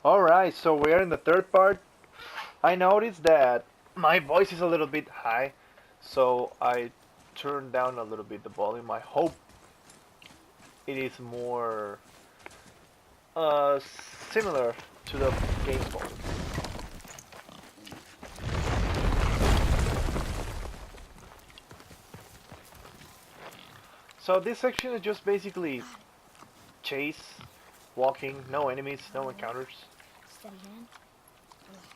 Alright, so we're in the third part. I noticed that my voice is a little bit high, so I turned down a little bit the volume. I hope it is more uh, similar to the game volume. So this section is just basically chase, walking, no enemies, no encounters. Steady hand. Relax.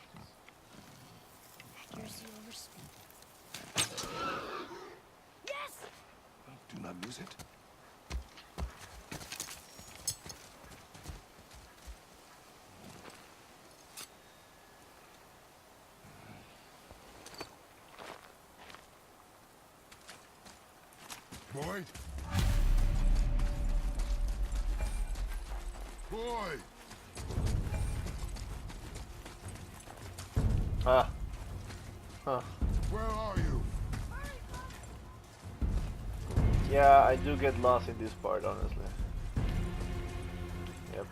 Accuracy over speed. Yes! Do not lose it. Boy! Boy! Ah. Huh. Where are you? Yeah, I do get lost in this part, honestly. Yep.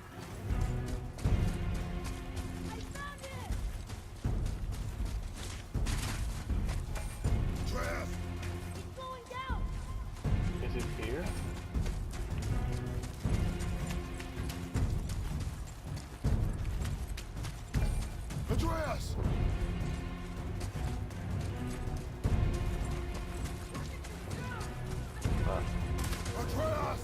Atreus! It's going down! Is it here? Atreus! Ah. Atreus!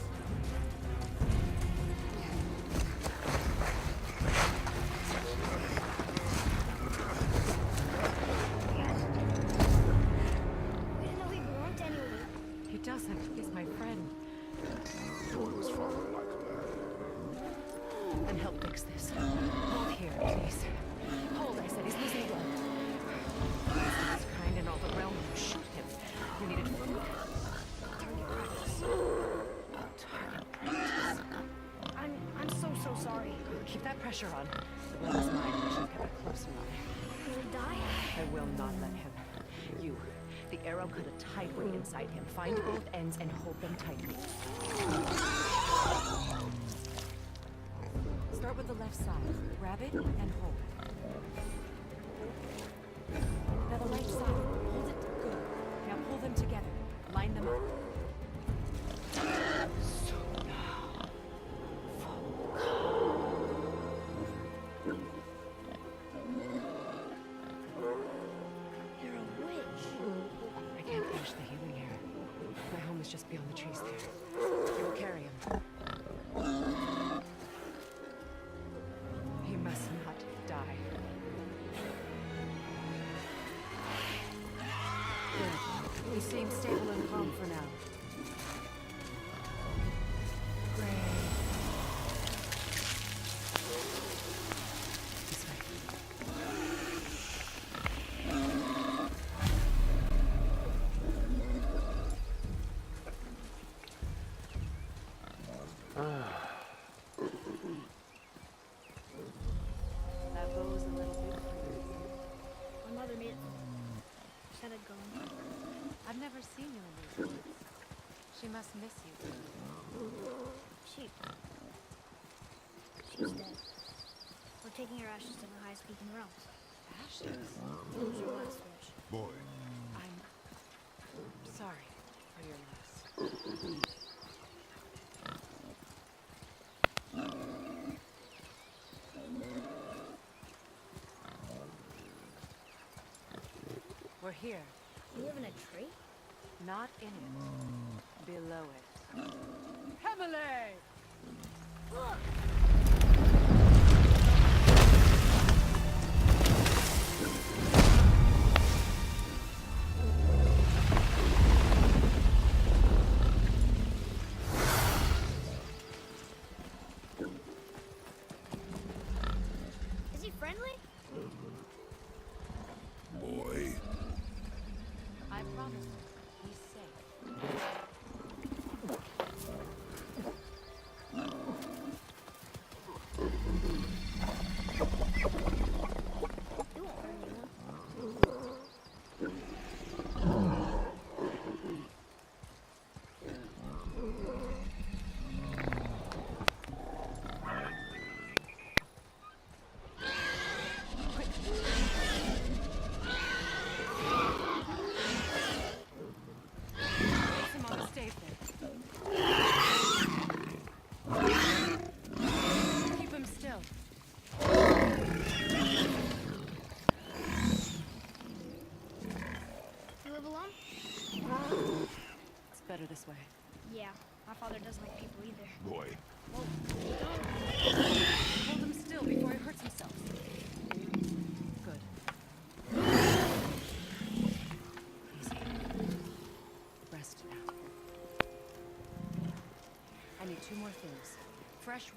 We didn't know he belonged to anyone. He doesn't. He's my friend. Joy was following like a man. Then help fix this. Hold here, please. Hold, I said. He's losing blood. His kind in all the realm who shot him. You needed food? Target practice. Target practice. I'm so sorry. Keep that pressure on. The blood is mine. I should have kept a closer eye. Will he die? I will not let him. You. The arrow cut a tight way inside him. Find both ends and hold them tightly. Start with the left side. Grab it and hold. Now the right side. Hold it good. Now pull them together. Line them up. So now. You're a witch. I can't finish the healing here. My home is just beyond the trees there. You will carry him. He must not die. Good. He seems stable and calm for now. Great. This way. That bow is a little big for you. My mother made it for me. She had it going. I've never seen you in these woods. She must miss you. She's dead. We're taking her ashes to the highest peak in the realms. Ashes? It was your last wish. Boy. I'm sorry for your loss. We're here. You live in a tree? Not in it. Below it. Emily! Look! Is he friendly? Boy. I promise he's safe. He won't hurt anyone.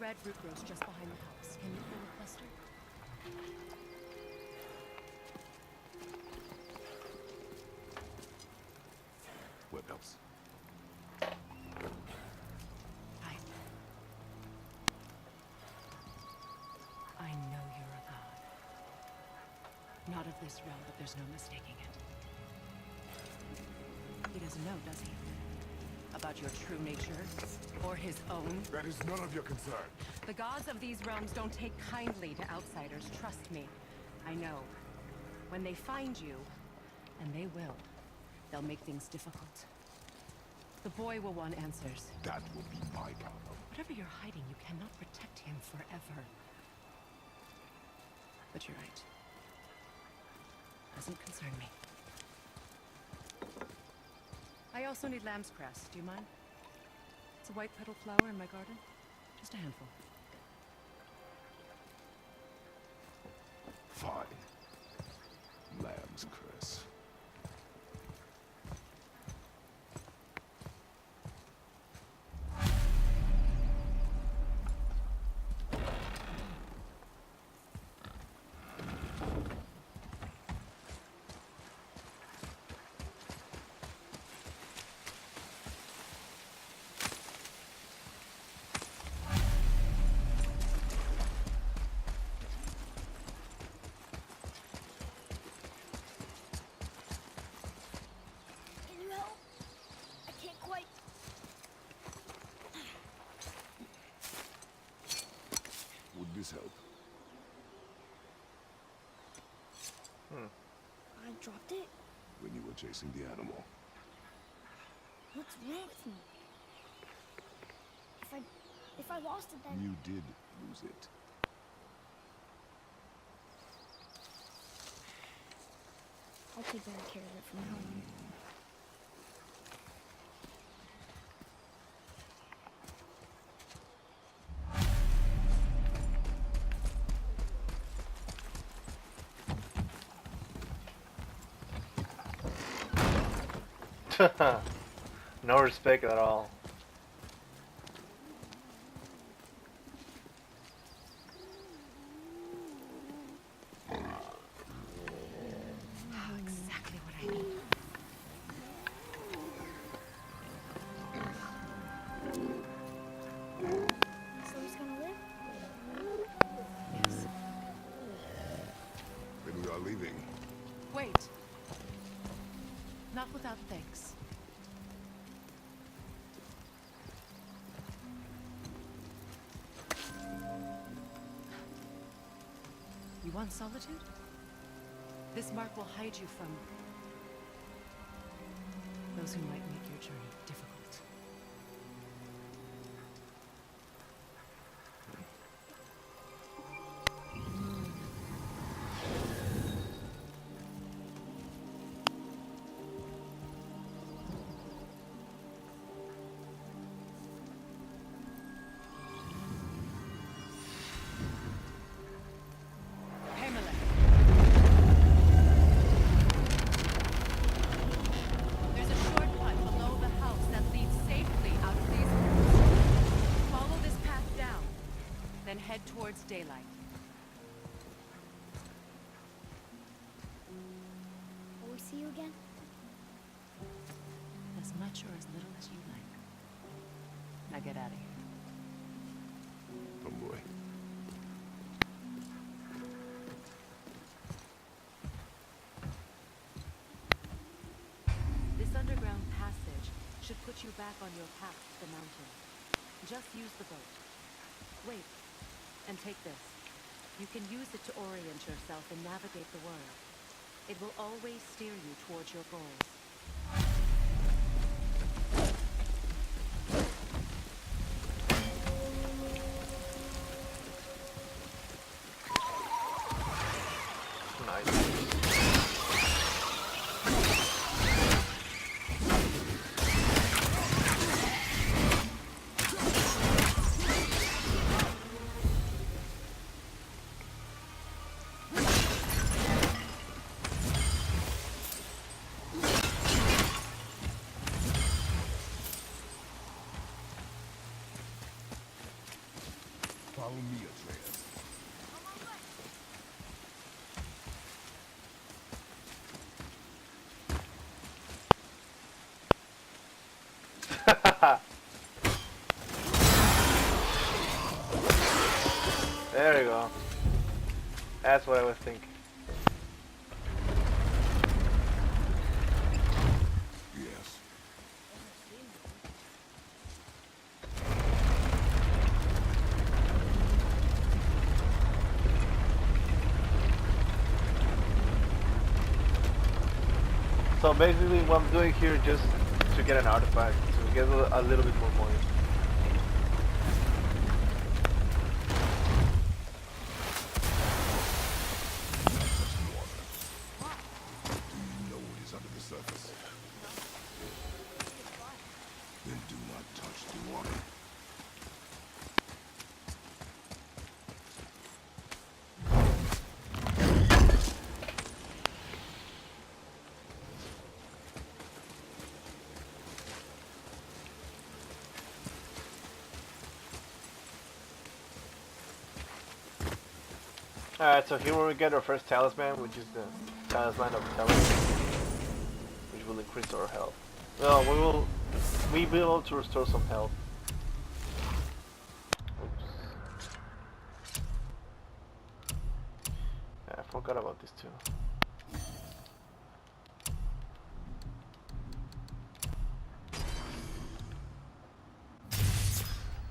red root grows just behind the house. Can you feel a cluster? What else? I know you're a god. Not of this realm, but there's no mistaking it. He doesn't know, does he? About your true nature? Or his own? That is none of your concern. The gods of these realms don't take kindly to outsiders, trust me. I know. When they find you, and they will, they'll make things difficult. The boy will want answers. That will be my problem. Whatever you're hiding, you cannot protect him forever. But you're right. Doesn't concern me. I also need lamb's cress. Do you mind? It's a white petal flower in my garden. Just a handful. Fine. Lamb's cress. Can you help? I can't quite. Would this help? I dropped it? When you were chasing the animal. What's wrong with me? If I lost it, then You did lose it. I'll take better care of it from now on. No respect at all. Exactly what I need. So he's gonna live? Yes. Then we are leaving. Wait. Not without thanks. You want solitude? This mark will hide you from those who might make your journey difficult. There's a shortcut below the house that leads safely out of these woods. Follow this path down, then head towards daylight. Will we see you again? As much or as little as you like. Now get out of here. Tomboy. This underground passage should put you back on your path to the mountain. Just use the boat. Wait, and take this. You can use it to orient yourself and navigate the world. It will always steer you towards your goals. Nice. chance. There you go. That's what I was thinking. Yes. So basically what I'm doing here is just to get an artifact, to get a little bit more money. Do you know what is under the surface? Then do not touch the water. Alright, so here we get our first talisman, which is the talisman of talisman, which will increase our health. Well, we will be able to restore some health. Oops. Yeah, I forgot about this too.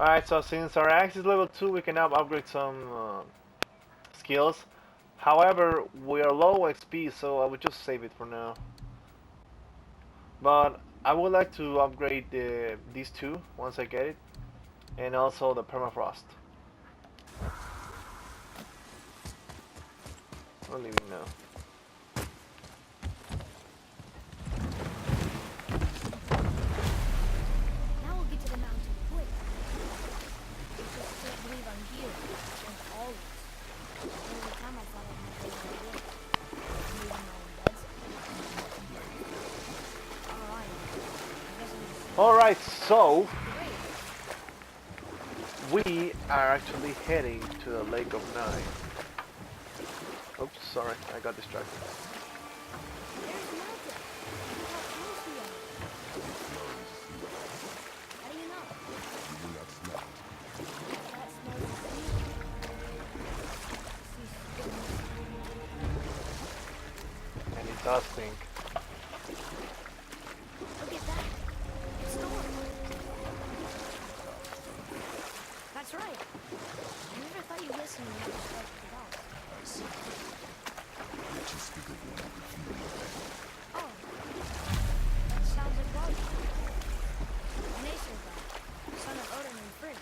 Alright, so since our axe is level 2, we can now upgrade some skills. However, we are low XP, so I would just save it for now. But I would like to upgrade these two once I get it, and also the permafrost. I'm leaving now. Now we'll get to the mountain quick. I just can't believe I'm here. And always. Every time I thought I'd never get away. Maybe my own beds. Alright. I guess I'm just Alright, so great. we are actually heading to the Lake of Nine. Oops, sorry, I got distracted. There's the mountain. Look how close we are. How do you know? You will not smell it. That smells like you. And it does stink. Look at that. It's storm. That's right. I never thought you listened when I was talking about. I see. Yet you speak of one who could feel your pain. Oh. That sounds like Roger. An Acer guy. Son of Odin and Frigg.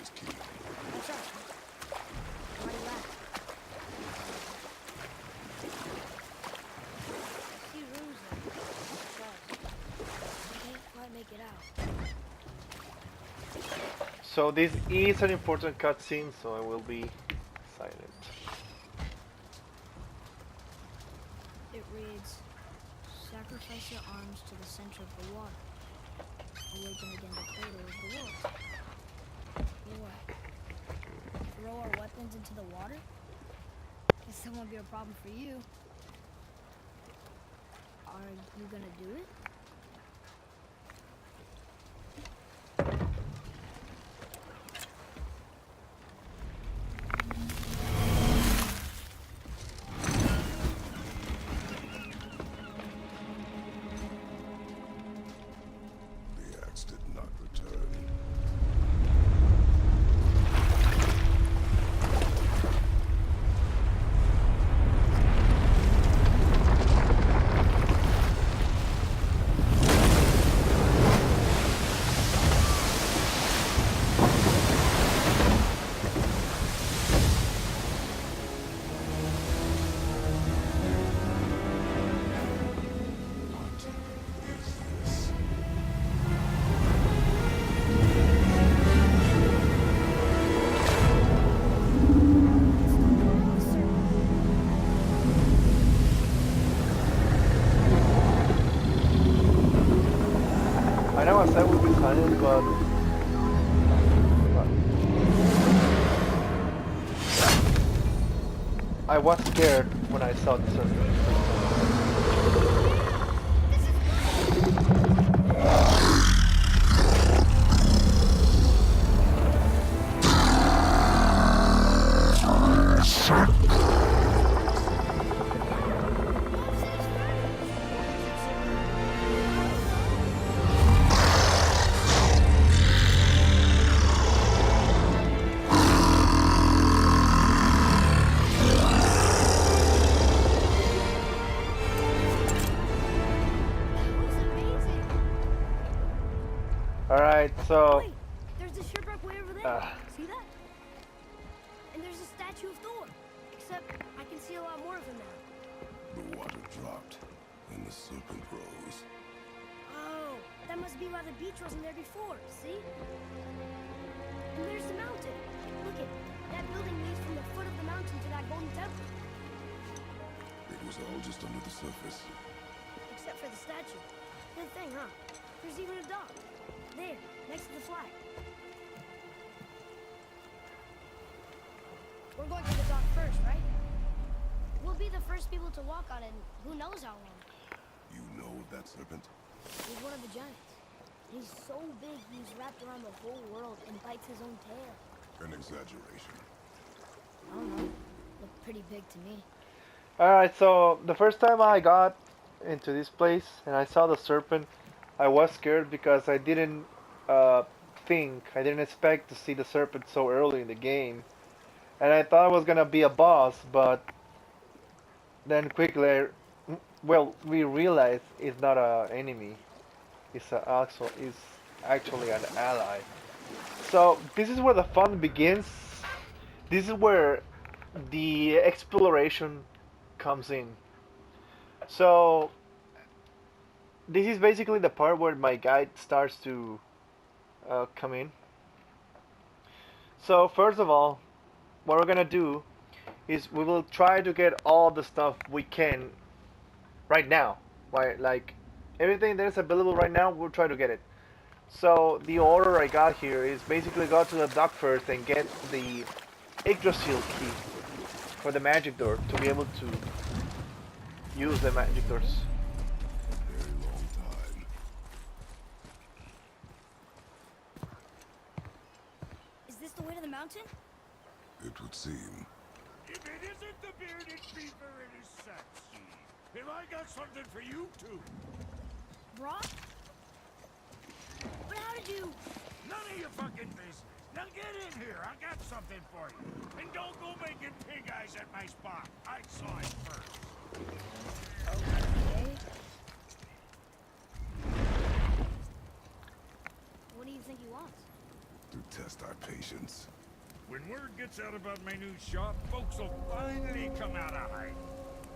Is key. That's right. Why do you laugh? I see rooms there. I can't quite make it out. So this is an important cutscene, so I will be silent. It reads, sacrifice your arms to the center of the water. Awaken again the cradle of the world. What? Throw our weapons into the water? Guess that won't be a problem for you. Are you gonna do it? The axe did not return. I was scared when I saw the serpent. Alright, so... Wait, there's a shipwreck way over there. See that? And there's a statue of Thor. Except I can see a lot more of him now. The water dropped, and the serpent rose. Oh, that must be why the beach wasn't there before. See? And there's the mountain. Look it. That building leads from the foot of the mountain to that golden temple. It was all just under the surface. Except for the statue. Good thing, huh? There's even a dock. There, next to the flag. We're going to the dock first, right? We'll be the first people to walk on it in who knows how long. You know of that serpent? He's one of the giants. He's so big he's wrapped around the whole world and bites his own tail. An exaggeration. I don't know. Looked pretty big to me. Alright, so the first time I got into this place and I saw the serpent, I was scared because I didn't I didn't expect to see the serpent so early in the game. And I thought it was gonna be a boss, but then quickly, well, we realized it's not an enemy. It's actually an ally. So this is where the fun begins. This is where the exploration comes in. So this is basically the part where my guide starts to come in. So first of all, what we're gonna do is we will try to get all the stuff we can right now. Right, like everything that is available right now, we'll try to get it. So the order I got here is basically go to the dock first and get the Yggdrasil Key for the magic door to be able to use the magic doors. A very long time. Is this the way to the mountain? It would seem. If it isn't the bearded beaver in his sack, Steve, have I got something for you too? Brock? But how did you... None of your fucking business. Now get in here. I got something for you. And don't go making pig eyes at my spot. I saw it first. Okay. What do you think he wants? To test our patience. When word gets out about my new shop, folks will finally come out of hiding.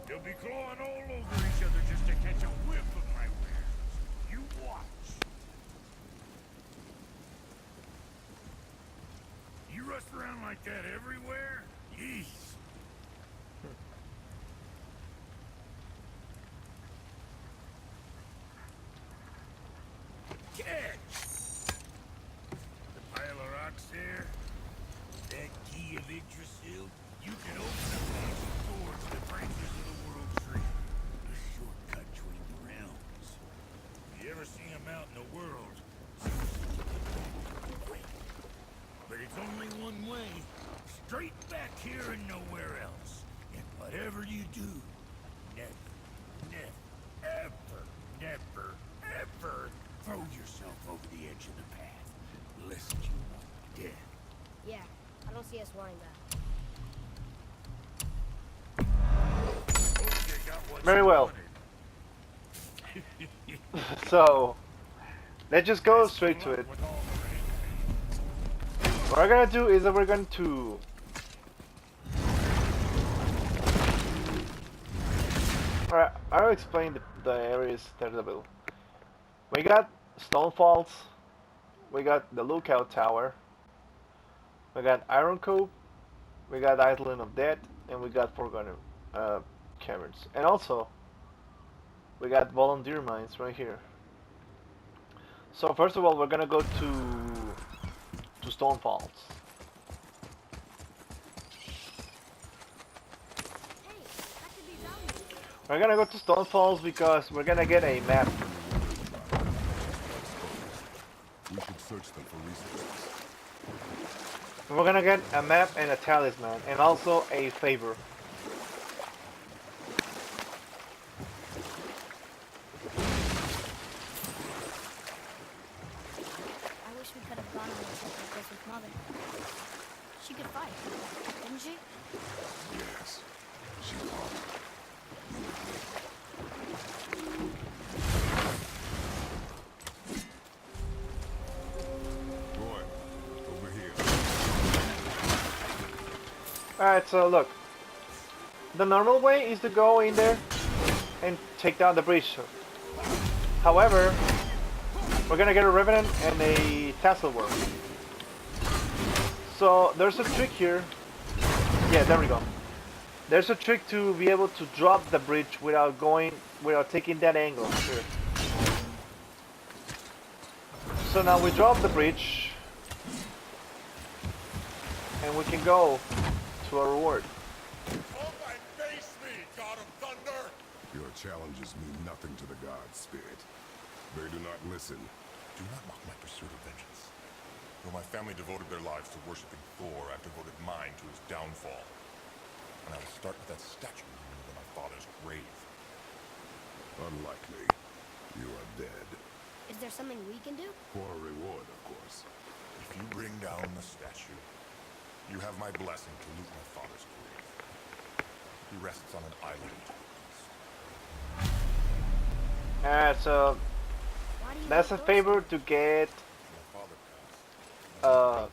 They'll be clawing all over each other just to catch a whiff of my wares. You watch. You rust around like that everywhere? Yeesh. Catch! The pile of rocks there? That key of Yggdrasil? You can open a magic door to the branches of the world tree. A shortcut between the realms. If you ever see a out in the world, quick. But it's only one way. Straight back here and nowhere else. And whatever you do, never throw yourself over the edge of the path. Lest you want death. Yeah, I don't see us wanting that. Okay, got what Very you well. wanted. So let's just go straight to it. With all the rain. What we're gonna do is that we're going to Alright, I'll explain the areas that are available. We got Stone Falls, we got the Lookout Tower, we got Iron Cove, we got Island of Death, and we got Forgotten Caverns. And also, we got Volunder Mines right here. So first of all, we're gonna go to Stone Falls. We're gonna go to Stone Falls because we're gonna get a map. We should search them for resources. We're gonna get a map and a talisman, and also a favor. I wish we could have gone on a trip like this with Mother. She could fight, didn't she? Yes. She fought. Boy, over here. Alright, so look. The normal way is to go in there and take down the breach. However, we're gonna get a Revenant and a Tassel Worm. So there's a trick here. Yeah, there we go. There's a trick to be able to drop the bridge without taking that angle here. So now we drop the bridge and we can go to our reward. Up and face me, God of Thunder! Your challenges mean nothing to the gods, Spirit. They do not listen. Do not mock my pursuit of vengeance. Though my family devoted their lives to worshipping Thor, I've devoted mine to his downfall. And I will start with that statue over my father's grave. Unlikely. You are dead. Is there something we can do? For a reward, of course. If you bring down the statue, you have my blessing to loot my father's grave. He rests on an island to the east. Alright, so Why do you that's a go favor to get My father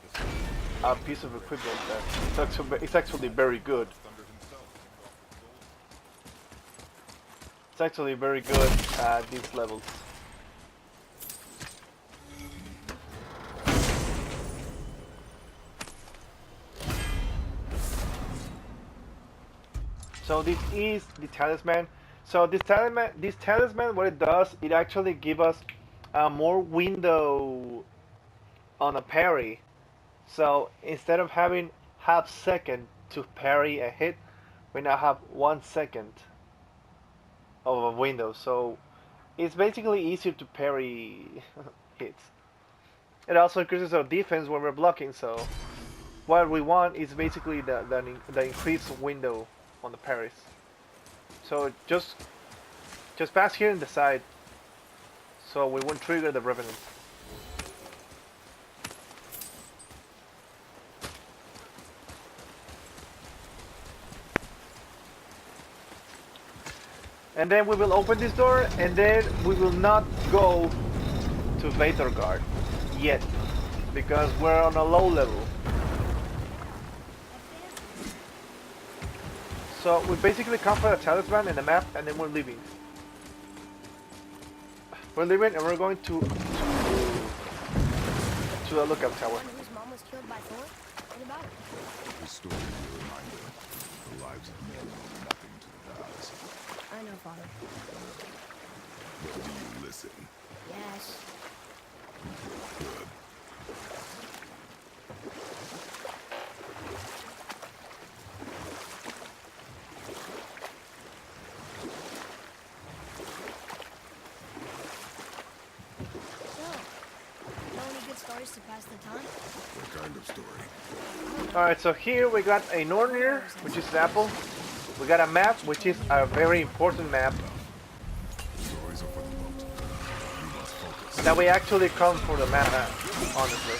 passed. a piece of equipment it's actually very good. Thunder himself. It's actually very good at these levels. So this is the talisman. So this talisman, what it does, it actually gives us more window on a parry. So instead of having half second to parry a hit, we now have 1 second of a window. So it's basically easier to parry hits. It also increases our defense when we're blocking. So what we want is basically the increased window on the parries. So just pass here in the side, so we won't trigger the Revenant. And then we will open this door, and then we will not go to Veithurgard yet, because we're on a low level. So we basically come for a talisman and a map, and then we're leaving. We're leaving, and we're going to a lookout tower. One whose mom was killed by Thor? What about it? This story is a reminder. The lives of men mean nothing to the gods. I know, Father. But do you listen? Yes. Good. Stories to pass the time? What kind of story? Alright, so here we got a Nornir, which is an apple. We got a map, which is a very important map. Stories are for the boat. You must focus. That we actually come for the map, honestly.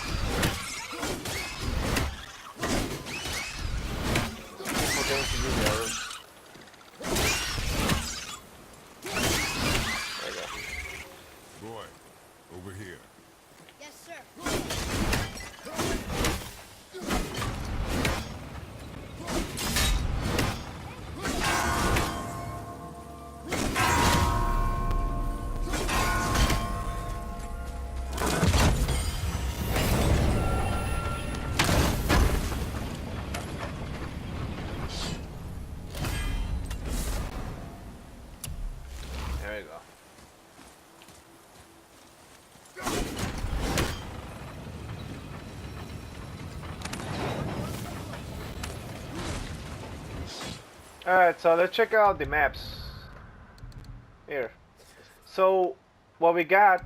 We're going to use the arrows. There you go. Boy, over here. Yes, sir. There you go. Alright, so let's check out the maps. Here. So what we got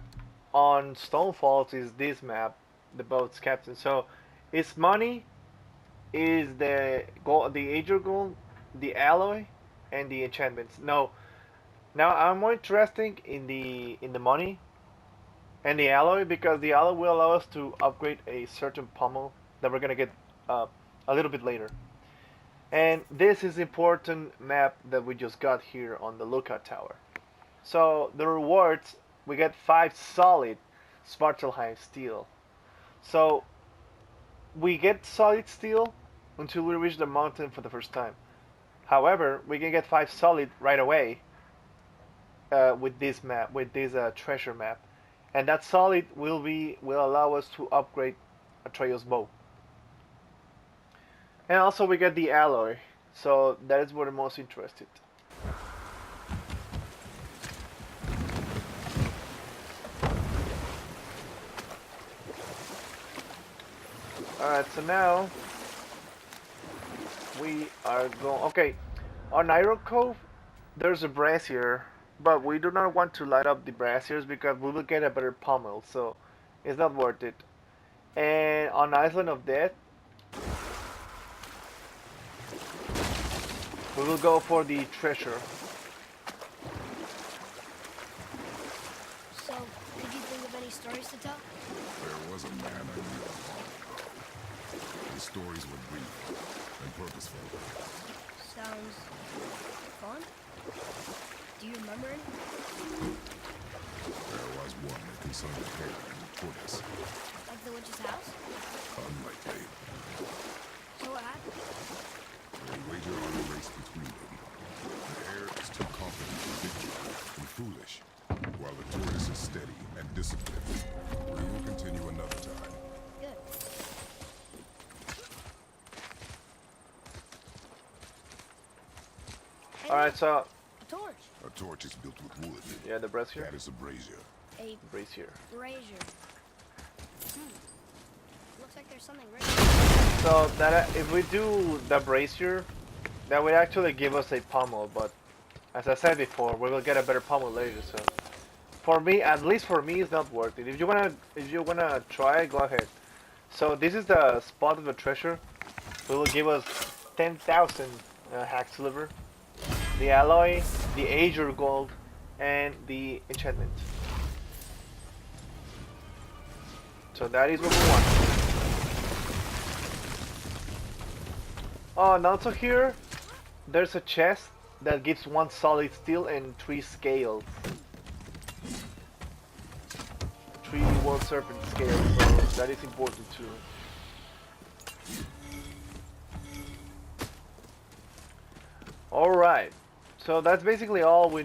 on Stonefalls is this map, the boat's captain. So its money is the gold, the Ager gold, the alloy, and the enchantments. No, now I'm more interested in the money and the alloy because the alloy will allow us to upgrade a certain pommel that we're gonna get a little bit later. And this is important map that we just got here on the lookout tower. So the rewards, we get 5 solid Svartalheim steel. So we get solid steel until we reach the mountain for the first time. However, we can get 5 solid right away with this map, with this treasure map, and that solid will allow us to upgrade Atreus Bow. And also we get the alloy, so that is what I'm most interested. Alright, so now we are going. Okay, on Iron Cove, there's a brazier, but we do not want to light up the braziers because we will get a better pommel, so it's not worth it. And on Island of Death, we will go for the treasure. So, did you think of any stories to tell? There was a man I knew of long ago. His stories were brief and purposeful. Sounds fun. Do you remember any? There was one that concerned a hare and a tortoise. Like the witch's house? Unlikely. So what happened? They wager on a race between them. The hare is too confident in victory and foolish, while the tortoise is steady and disciplined. We will continue another time. Good. Hey, Alright, so a torch. A torch is built with wood. yeah, the brazier. That is a brazier. A Brazier. brazier. Looks like there's something right. So that if we do the brazier, that would actually give us a pommel. But as I said before, we will get a better pommel later. So for me, at least for me, it's not worth it. If you wanna try, go ahead. So this is the spot of the treasure. It will give us 10,000 Hacksilver, the alloy, the Ager gold, and the enchantment. So that is what we want. Oh, and also here, there's a chest that gives 1 solid steel and 3 scales. 3 world serpent scales, so that is important too. Alright, so that's basically all we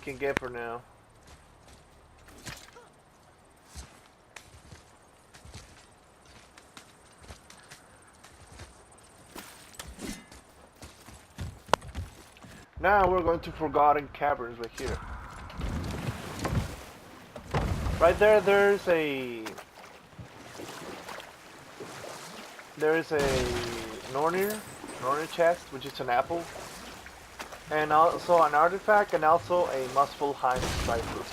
can get for now. Now we're going to Forgotten Caverns right here. Right there, there's a Nornir chest, which is an apple, and also an artifact, and also a Muspelheim cipher.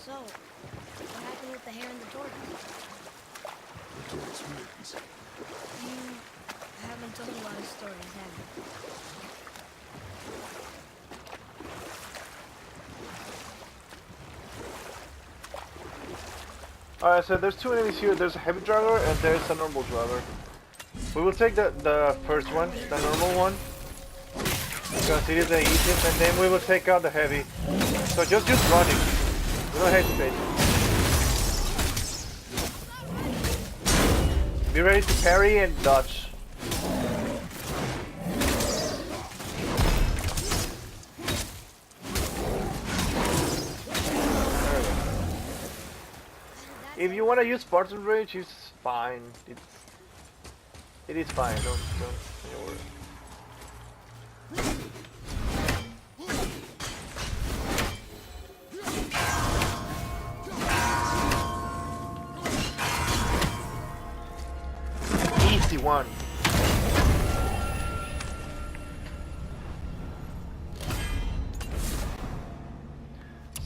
So, what happened with the hare and the tortoise? The tortoise wins. You haven't told a lot of stories, have you? Alright, so there's 2 enemies here. There's a heavy driver and there's a normal driver. We will take the first one, the normal one, because it is the easiest, and then we will take out the heavy. So just run it. We don't hesitate. Be ready to parry and dodge. If you want to use Spartan Rage, it's fine. It is fine. Don't worry. Easy one.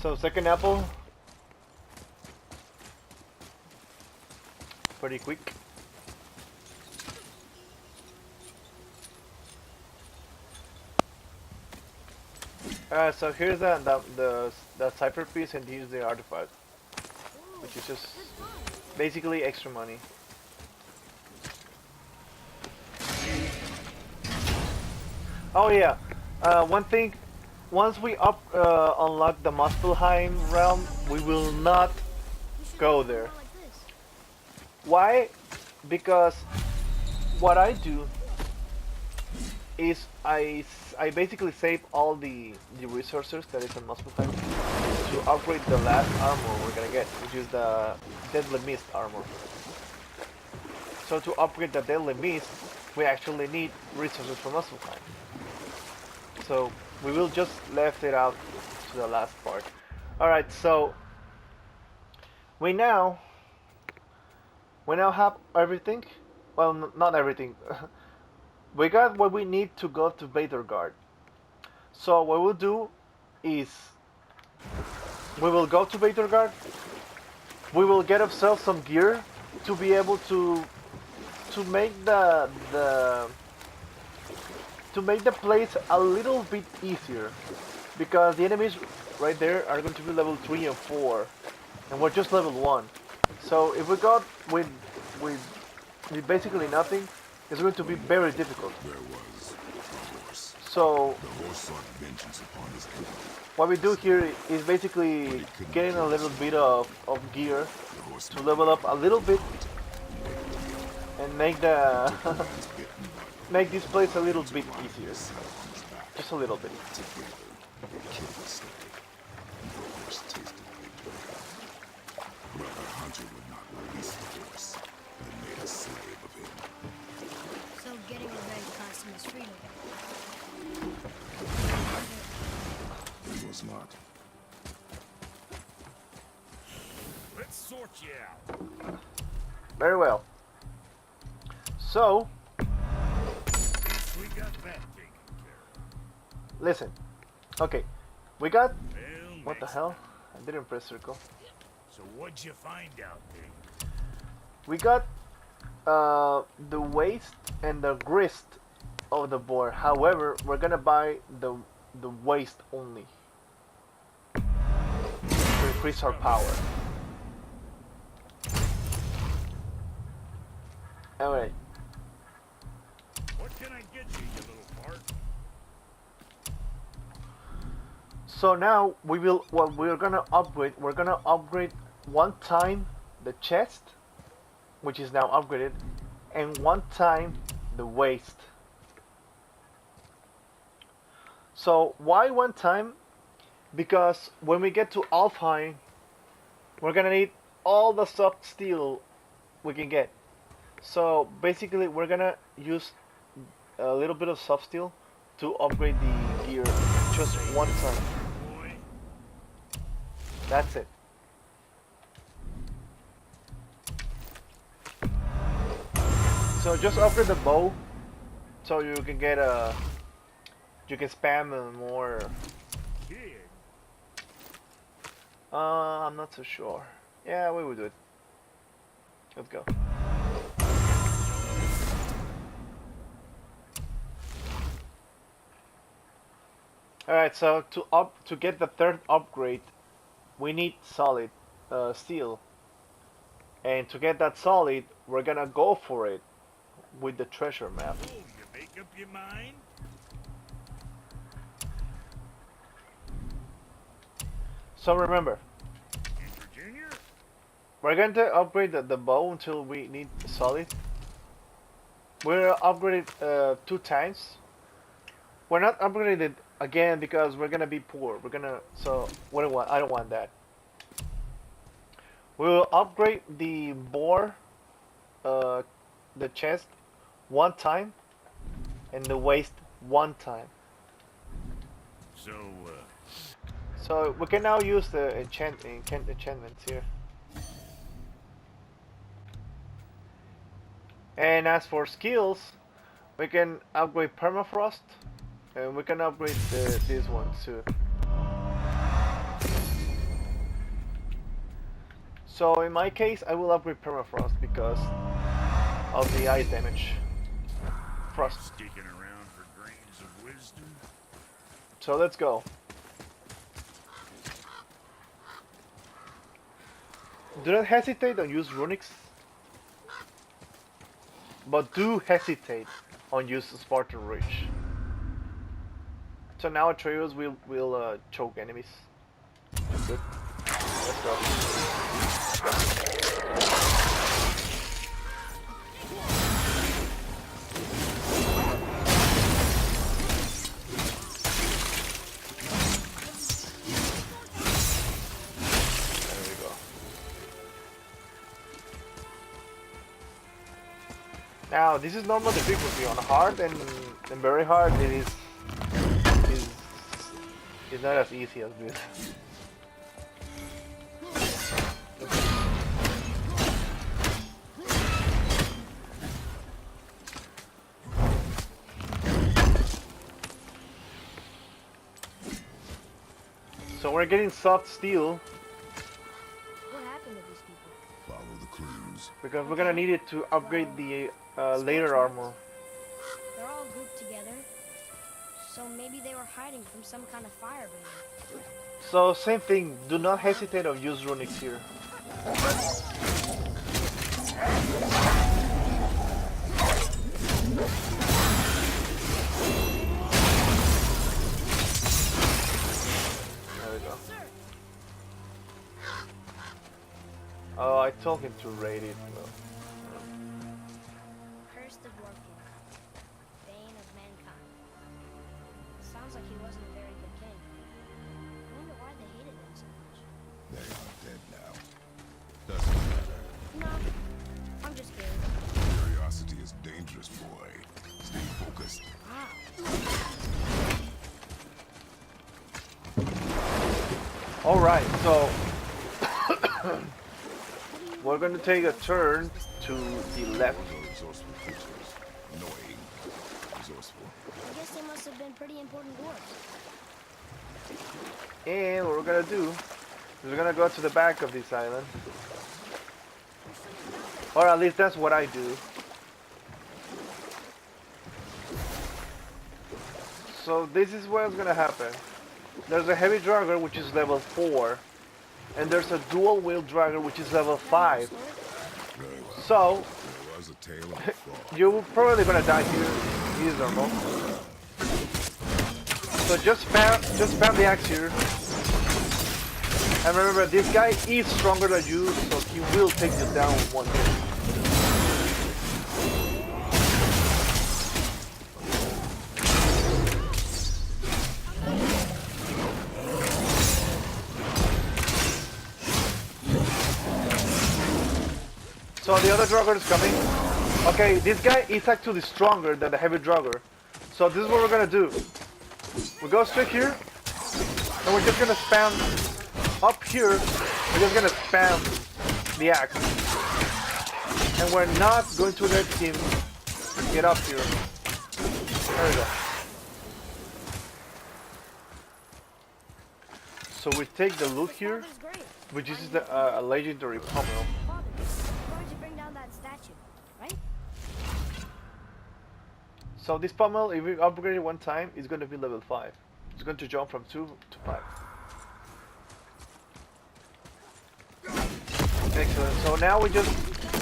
So second apple, pretty quick. So here's the cipher piece, and here's the artifact, which is just basically extra money. Oh yeah, one thing, once we unlock the Muspelheim realm, we will not go there. Why? Because what I do is I basically save all the resources that is in Muspelheim to upgrade the last armor we're gonna get, which is the Deadly Mist armor. So to upgrade the Deadly Mist, we actually need resources from Muspelheim. So we will just left it out to the last part. Alright, so we now have everything. Well, not everything. We got what we need to go to Veithurgard. So what we'll do is we will go to Veithurgard. We will get ourselves some gear to be able to make the place a little bit easier, because the enemies right there are going to be level 3 and 4, and we're just level 1. So if we got with basically nothing, it's going to be very difficult. There was a horse. So The horse sought vengeance upon his enemy. what we do here is basically getting a little bit of gear The horse to level up a little bit and make the make this place a little bit easier. Just a little bit. together killed the slave. The horse tasted victory. But the hunter would not release the horse and made a slave of him. So getting revenge cost him his freedom. It was not. Let's sort you out. Very well. So We got that taken care of. listen. Okay, we got Well, what the next hell? time. I didn't press circle. So what'd you find out there? We got the waist and the grist of the boar. However, we're gonna buy the waist only to increase our power. Alright, What can I get you, you little fart? so now we're gonna upgrade one time the chest, which is now upgraded, and one time the waist. So why one time? Because when we get to Alfheim, we're gonna need all the soft steel we can get. So basically we're gonna use a little bit of soft steel to upgrade the gear just one time. Boy, That's it. So just upgrade the bow, so you can get you can spam more. kid. I'm not so sure. Yeah, we will do it. Let's go. Alright, so to get the third upgrade, we need solid steel. And to get that solid, we're gonna go for it with the treasure map. Oh, you make up your mind? So remember, Enter Junior? we're going to upgrade the bow until we need solid. We're upgraded 2 times. We're not upgraded again because we're gonna be poor. So what do I want? I don't want that. We'll upgrade the boar, the chest, 1 time, and the waist 1 time. So, So we can now use the enchantments here. And as for skills, we can upgrade permafrost, and we can upgrade this one too. So in my case, I will upgrade permafrost because of the ice damage. Frost. Sticking around for grains of wisdom? So let's go. Do not hesitate on use runics, but do hesitate on use Spartan Reach. So now Atreus will choke enemies. That's good. Let's go. There we go. Now this is normal difficulty. On hard and very hard it is not as easy as this. So we're getting soft steel What happened to these people? Follow the clues. because we're gonna need it to upgrade the later armor. They're all grouped together. So maybe they were hiding from some kind of fire breathing. So same thing, do not hesitate on use runics here. There we go. Oh, I told him to raid it. Well, Curse the dwarf king. Bane of mankind. Sounds like he wasn't a very good king. I wonder why they hated him so much. They are dead now. Doesn't matter. No, I'm just kidding. Curiosity is dangerous, boy. Stay focused. Wow. alright, so we're going to take a turn to the left. Resourceful creatures. Annoying. Resourceful. I guess they must have been pretty important dwarves. And what we're going to do is we're going to go to the back of this island. Or at least that's what I do. So this is what's going to happen. There's a heavy dragger which is level 4. And there's a dual wheel dragger which is level 5. Very well. So There was a tale of a frog. you're probably gonna die here. He is normal. So just spam the axe here. And remember, this guy is stronger than you, so he will take you down with one hit. So the other drugger is coming. Okay, this guy is actually stronger than the heavy drugger. So this is what we're gonna do. We go straight here, and we're just gonna spam up here. We're just gonna spam the axe, and we're not going to let him get up here. There we go. So we take the loot here, Father's great. which is the a legendary pommel. Father, we're going to bring down that statue, right? So this pommel, if we upgrade it one time, is going to be level 5. It's going to jump from 2 to 5. Excellent. So now we're just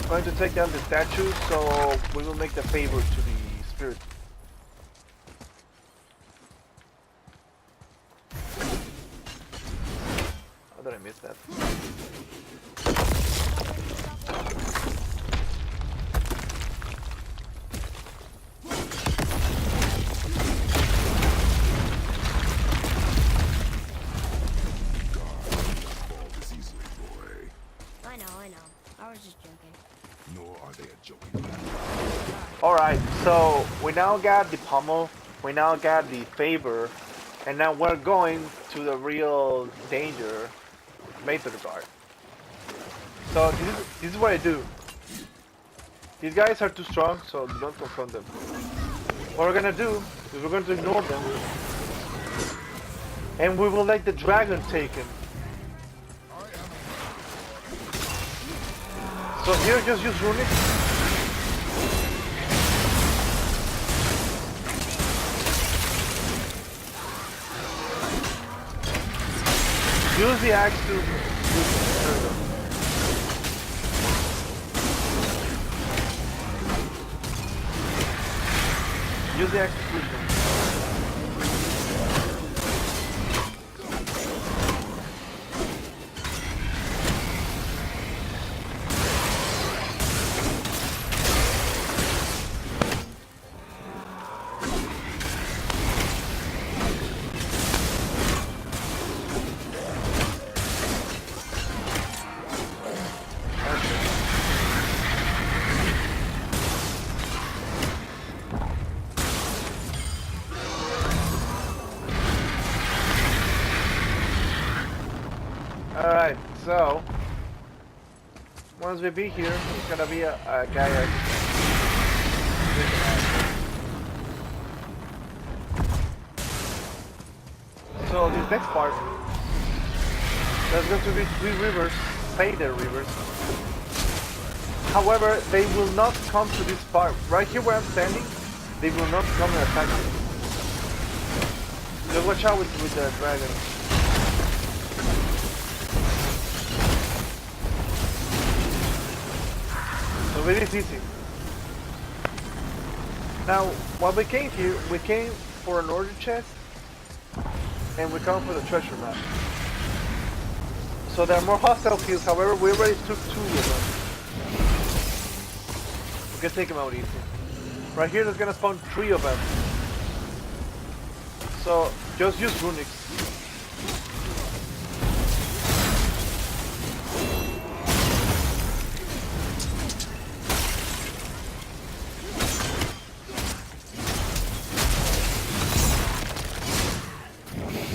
going to take down the statue, so we will make the favor to the spirit. How did I miss that? Fall this easily, boy. I know. I was just joking. Nor are they a joking matter. Alright, so we now got the pommel, we now got the favor, and now we're going to the real danger, Veithurgard. So this is what I do. These guys are too strong, so don't confront them. What we're gonna do is we're going to ignore them, and we will let the dragon take him. So here, just use runic. Use the axe to... There we go. Use the axe to push them. Alright, so once we be here, it's gonna be a guy So this next part, there's going to be 3 rivers, faded rivers. However, they will not come to this part. Right here where I'm standing, they will not come and attack me. Just watch out with the dragon. So it is easy. Now, when we came here, we came for an order chest, and we come for the treasure map. So there are more hostile fields, however, we already took 2 of them. We can take them out easy. Right here, there's gonna spawn 3 of them. So, just use runics.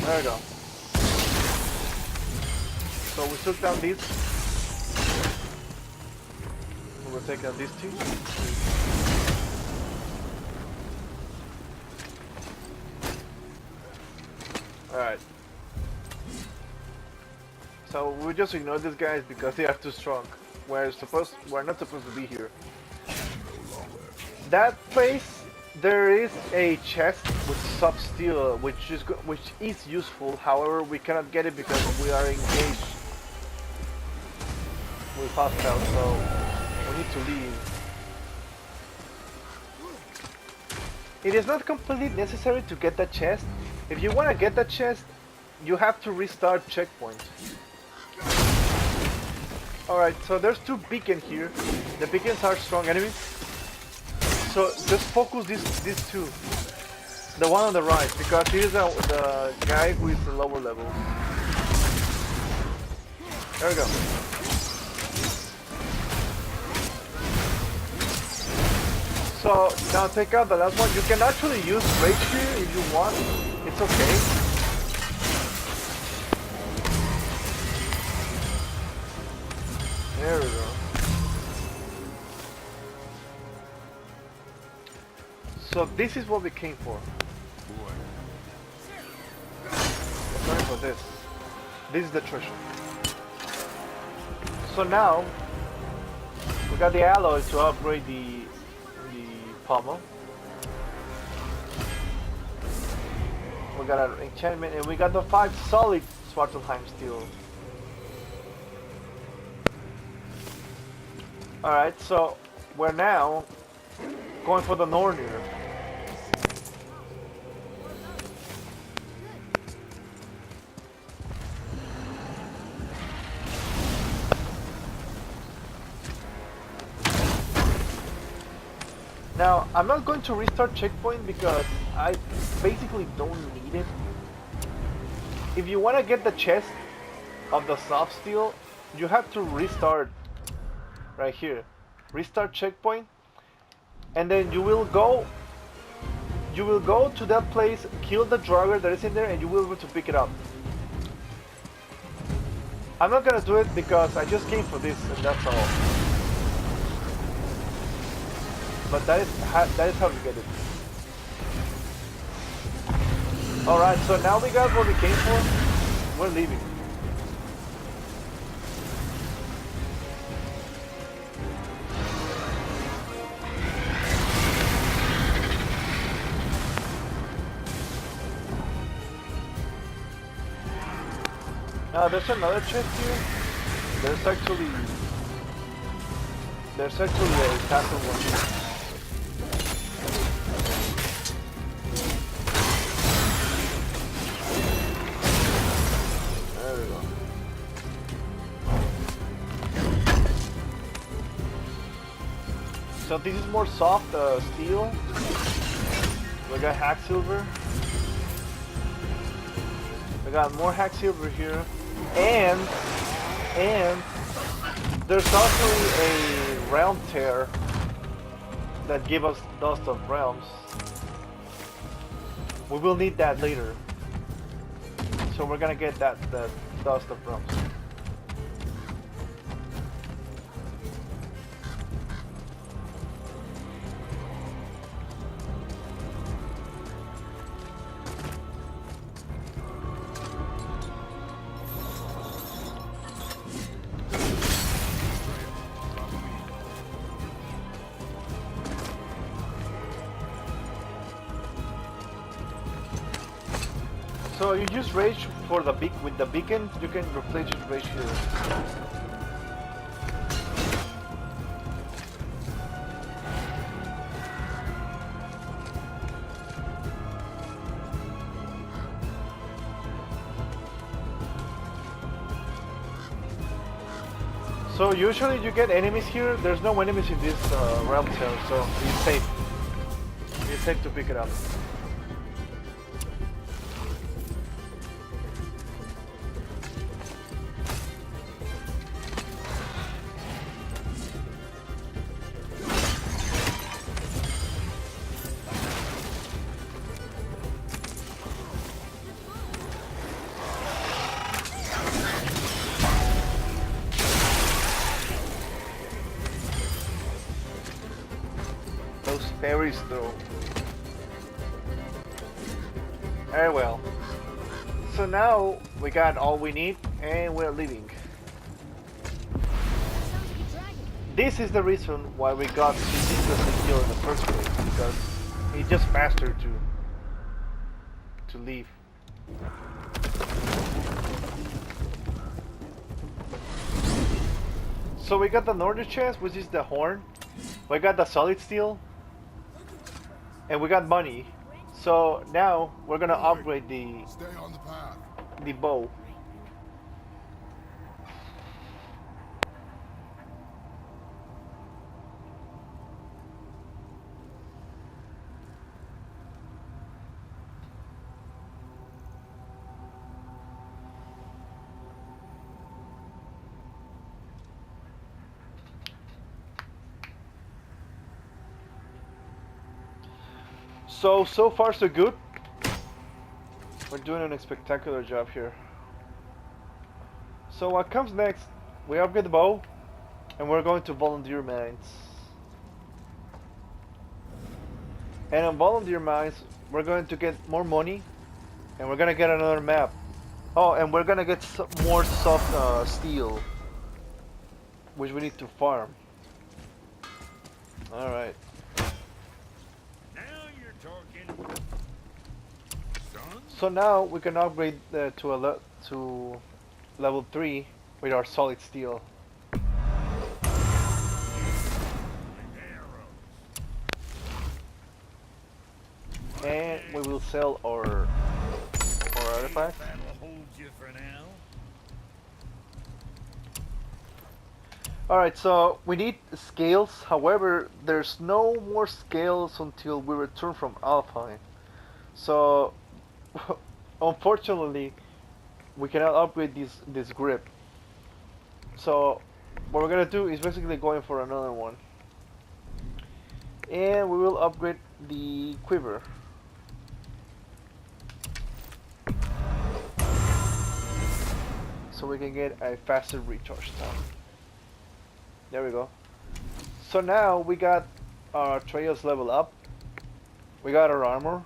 There we go. So we took down these. We'll take out these 2. Alright. So we just ignore these guys because they are too strong. We're not supposed to be here. That place, there is a chest with soft steel, which is useful. However, we cannot get it because we are engaged with hostile, so we need to leave. It is not completely necessary to get that chest. If you want to get that chest, you have to restart checkpoint. Alright, so there's 2 beacons here. The beacons are strong enemies. So just focus these 2. The one on the right, because he's the guy who is the lower level. There we go. So now take out the last one. You can actually use rage here if you want. It's okay. There we go. So this is what we came for. We're going for this. This is the treasure. So now we got the alloy to upgrade the pommel. We got an enchantment, and we got the 5 solid Svartalheim steel. Alright, so we're now going for the Nornir. Now, I'm not going to restart checkpoint because I basically don't need it. If you want to get the chest of the soft steel, you have to restart right here. Restart checkpoint, and then you will go to that place, kill the drugger that is in there, and you will be able to pick it up. I'm not gonna do it because I just came for this, and that's all. But that is how you get it. Alright, so now we got what we came for. We're leaving. There's another chest here. There's actually a castle one here. There we go. So this is more soft steel. We got Hacksilver. We got more Hacksilver here, and there's also a realm tear that give us dust of realms. We will need that later, so we're gonna get that dust of realms. So you use rage for the with the beacon, you can replace your rage here. So usually you get enemies here. There's no enemies in this realm cell, so it's safe. It's safe to pick it up. Berries though. Very well. So now we got all we need and we're leaving. This is the reason why we got to Yggdrasil Key in the first place, because it's just faster to leave. So we got the northern chest, which is the horn. We got the solid steel. And we got money, so now we're gonna upgrade the bow. So far so good. We're doing a spectacular job here. So what comes next? We upgrade the bow, and we're going to Volunteer Mines. And on Volunteer Mines, we're going to get more money, and we're gonna get another map. Oh, and we're gonna get some more soft steel, which we need to farm. All right. So now we can upgrade to level 3 with our solid steel. And we will sell our artifacts. Alright, so we need scales. However, there's no more scales until we return from Alpine. So unfortunately, we cannot upgrade this grip. So what we're gonna do is basically going for another one, and we will upgrade the quiver. So we can get a faster recharge time. There we go. So now we got our Atreus level up. We got our armor.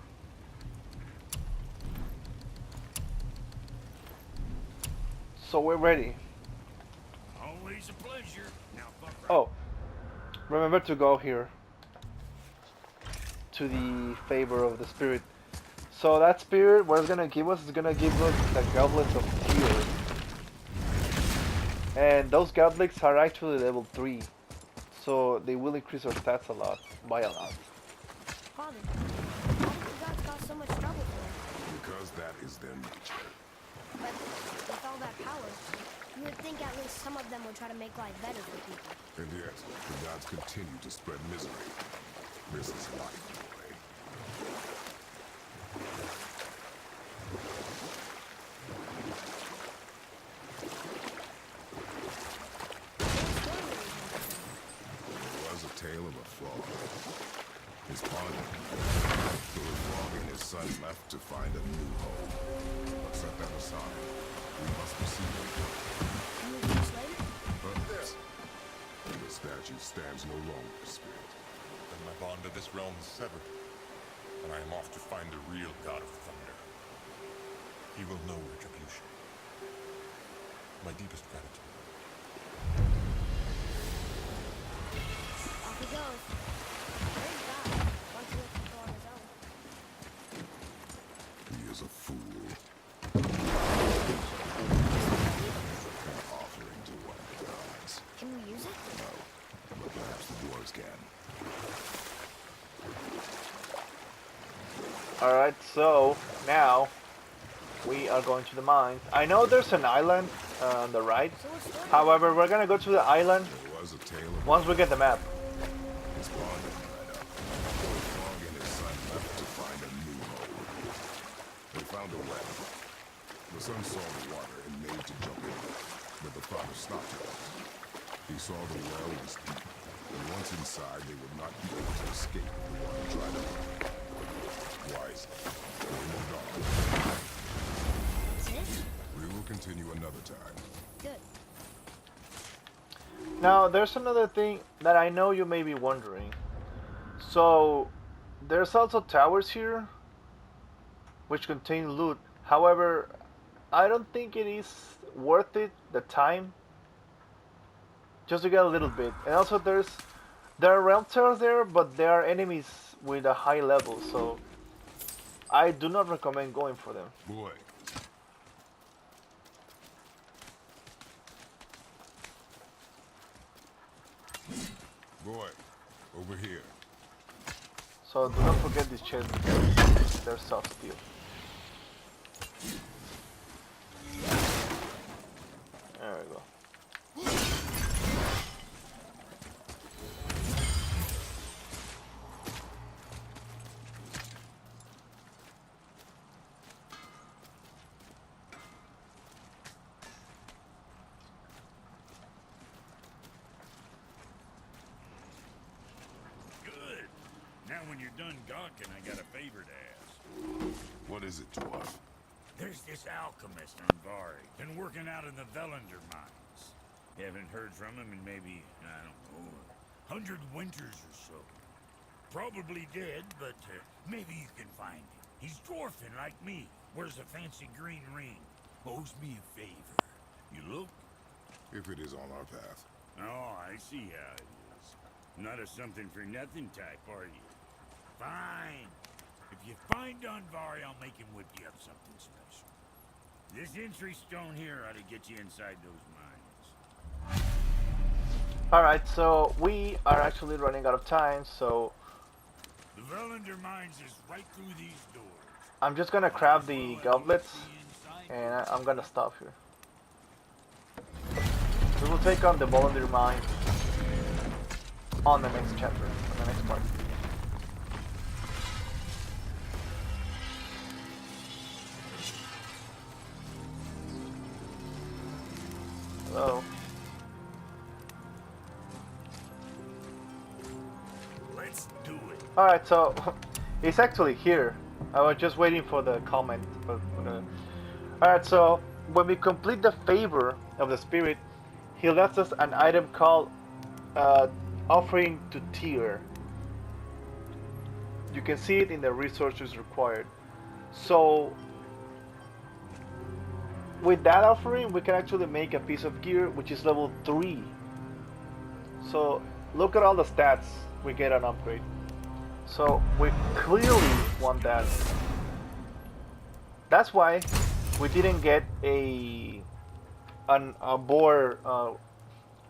So we're ready. Always a pleasure. Now, oh, remember to go here to the favor of the spirit. So that spirit, what it's gonna give us is gonna give us the goblets of tears. And those goblins are actually level 3. So they will increase our stats a lot, by a lot. Father, why do the gods cause so much trouble for us? Because that is their nature. But with all that power, you would think at least some of them would try to make life better for people. And yet, the gods continue to spread misery. This is life, boy. There was a tale of a frog. His father, so the frog and his son left to find a new home. But set that aside. We must proceed. You would be slave? Yes. The statue stands no longer, Spirit. Then my bond to this realm is severed, and I am off to find the real god of thunder. He will know retribution. My deepest gratitude. Off he goes. There's God. Once he lets him go on his own. He is a fool. An offering to one of the gods. Can we use it? No, but perhaps the dwarves can. Alright, so now we are going to the mines. I know there's an island on the right. So what's the However, we're gonna go to the island There was a tale of once we get the map. his father dried up. So the frog and his son left to find a new home. They found a well. The son saw the water and made to jump in, but the father stopped him. He saw the well was deep, and once inside, they would not be able to escape if the water dried up. Wisely, they moved on. That's it? We will continue another time. Good. Now, there's another thing that I know you may be wondering. So, there's also towers here, which contain loot. However, I don't think it is worth it, the time, just to get a little bit. And also, there are realm towers there, but there are enemies with a high level, so I do not recommend going for them. Boy, boy, over here. So do not forget this chest because they're soft steel. There we go. Good. Now when you're done gawking, I got a favor to ask. What is it, dwarf? There's this alchemist on Vari. Been working out in the Volunder Mines. Haven't heard from him in maybe, I don't know, 100 winters or so. Probably dead, but maybe you can find him. He's dwarfing like me. Wears a fancy green ring. Owes me a favor. You look? If it is on our path. Oh, I see how it is. Not a something-for-nothing type, are you? Fine. If you find Dunvari, I'll make him whip you up something special. This entry stone here ought to get you inside those mines. Alright, so we are actually running out of time, so The Volunder Mines is right through these doors. I'm just gonna grab the goblets and I'm gonna stop here. We will take on the Volunder Mine on the next chapter, on the next part. Hello. Let's do it. Alright, so it's actually here. I was just waiting for the comment. Alright, so when we complete the favor of the spirit, he left us an item called offering to Tyr. You can see it in the resources required. So with that offering, we can actually make a piece of gear which is level 3. So look at all the stats we get on upgrade. So we clearly want that. That's why we didn't get a a bore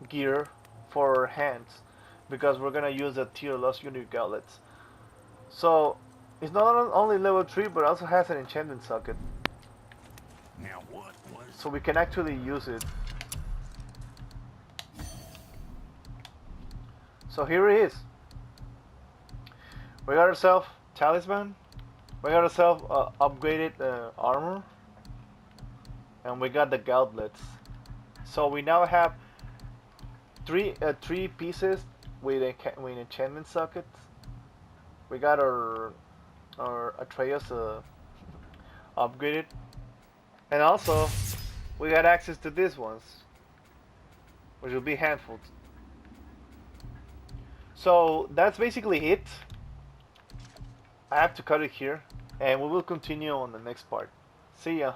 gear for our hands because we're gonna use the tier lost unit gauntlets. So it's not only level 3 but also has an enchantment socket, Now what was so we can actually use it. So here it is. We got ourselves talisman, we got ourselves upgraded armor, and we got the gauntlets. So we now have three pieces with enchantment sockets. We got our Atreus upgraded, and also we got access to these ones, which will be handfuls. So that's basically it. I have to cut it here, and we will continue on the next part. See ya.